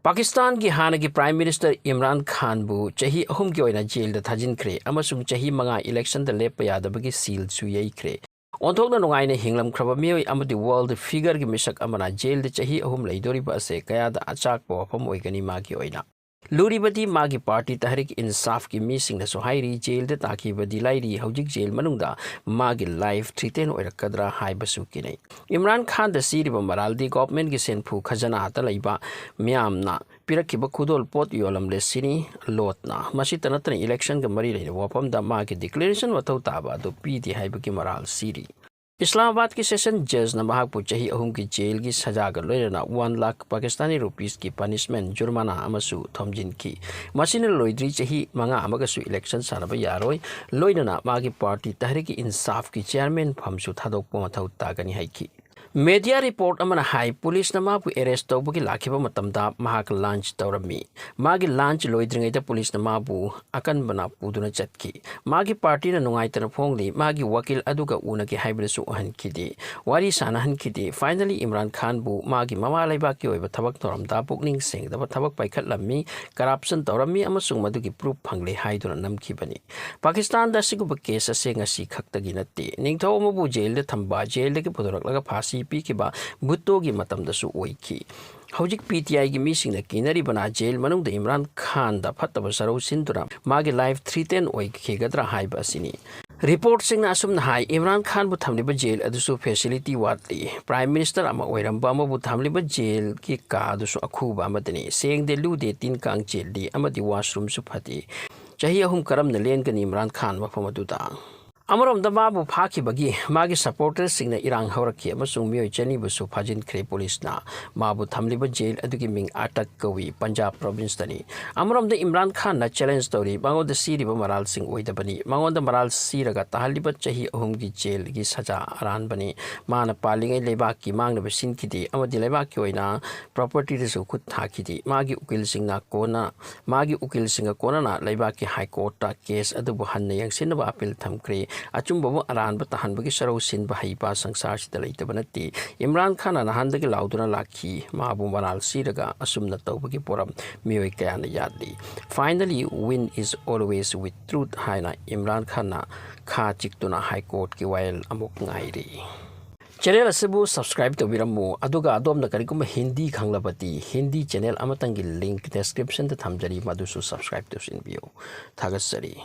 पाकिस्तान की हाना की prime minister Imran Khan बु चाही अहुम की ओइना जेल दा थाजिनख्रे अमसुंग चाही मंगा इलेक्शन दा लेप यादबगी सील सु यैख्रे ओंथोकना नुंगाइना हिंगलमख्रबा मियोय अमदि वर्ल्ड फिगर की मिसक अमना जेल दा चाही अहुम लैदोरिबा असे कयादा अचाक वफम ओइगनी मागी ओइना लूरीबदी मागी पार्टी तहरीक इंसाफ की मीसिंग हाइरी जेल दा ताकीबदी लाइरी हौजिक जेल मनुंगदा मागी लाइफ थ्रीटेन ओइरकदरा हाइबसु किनै इमरान खान दा सीरिबा मरालदी गवर्नमेंट की सेनफु खजना आता लैबा म्यामना पिरकिबा खुदोल पोत योलमले सिनी लोटना मसी तनतन इलेक्शन का मरी लेने वफमदा मागी डिक्लेरेशन वथौ ताबा दो पीदी हाइबकी मराल सीरी इस्लामाबाद की सेशन जज न महाकपु चाही अहुम की जेल की सजा का लोइना 1 लाख पाकिस्तानी रुपीस की पनिशमेंट जुर्माना अमसु थमजिन की मसीने लोइद्री चाही मंगा अमगसु इलेक्शन सानबा यारोय लोइना मागी पार्टी तहरीक इंसाफ की चेयरमैन फमसु थादोकपो मथौ तागनी हाइकी मीडिया रिपोर्ट अमना हाई पुलिस न माबु अरेस्ट तौबगी लाखिबा मतमदा महाक लॉन्च तौरमी मागी लॉन्च लोइद्रिंगैदा पुलिस न माबु अकन बना पुदुना चतकी मागी पार्टी न नुंगाइतन फोंगली मागी वकील अदुगा उनके हाइब्रसु अहनखिदि वारी सानहनखिदि फाइनली इमरान खान बु मागी ममा लैबाकी ओइबा थबक तौरमदा पुकनिंग सेंगदबा थबक पाइखतलम्मी करप्शन तौरमी अमसुंग मदुगी प्रूफ फंगले हाइदुना नमखिबनी पाकिस्तान दा सिगुबा केस असे ngasi खक्तगी नत्ते निंगथौ मबु जेल दे थंबा जेल दे पुदरकलगा फांसी पीकिबा भुत्तोगी मतमदसु ओइखी हौजिक पीटीआई की मीसिंग किनरी बना जेल मनुंग इमरान खान दा फत्तब सरौ सिंदुना मागे लाइफ 310 ओइखेगद्रा हाइबा सिनी रिपोर्ट सिंग असुम हाई इमरान खान बु थमलिबा जेल अदुसु फैसिलिटी वाटली प्राइम मिनिस्टर अमा ओइरंबा अमबु थमलिबा जेल की का अदुसु अखुबा अमदनी सेंग दे लुदे तीन कांग जेलदी अमदि वाशरूम सु फति चाही अहुम करम न लेनगनी इमरान खान मफम अदुदा अमरोमदा माबु फाखिबगी मागी सपोर्टर्स सिंगना इरांग हौरखि अमसुंग मियोय चनीबुसु फाजिनख्रे पुलिसना माबु थमलिबा जेल अदुगी मिंग अटक कवी पंजाब प्रोविंस तनी अमरोमदा इमरान खान ना चैलेंज तौरी मांगोद सीरिबा मराल सिंग ओइदबनी मांगोद मराल सीरगा तहलिबा चाही अहुम की जेल की सजा अरान बनी माना पालिंगै लेबाक की मांगनबा सिनखिदि अमदि लेबाक की ओइना प्रॉपर्टी रिसु खुद थाखिदि मागी उकिल सिंगना कोना ना लेबाक की हाई कोर्ट ता केस अदुबु हन्ना यंगसिनबा अपील थमख्रे अचुंबबु अरानब तहनबगी सरौ सिनबा हईपा संसार सिदा लैतब नत्ति इमरान खान नहानदगी लाउदुना लाखी माबु मराल सीरगा असुमना तौबगी पोरम मियोय कयाना यादली finally win is always with truth हाइना इमरान खान खा चिक्तुना हाई कोर्ट की वायल अमुक ngairi चैनल असबु सब्सक्राइब तौबिरमु अदुगा अदोमना करिगुम हिंदी खंगलबती हिंदी चैनल अमतंगी लिंक डिस्क्रिप्शन दा थमजरी मदुसु सब्सक्राइब तौसिनबियो थागसरी।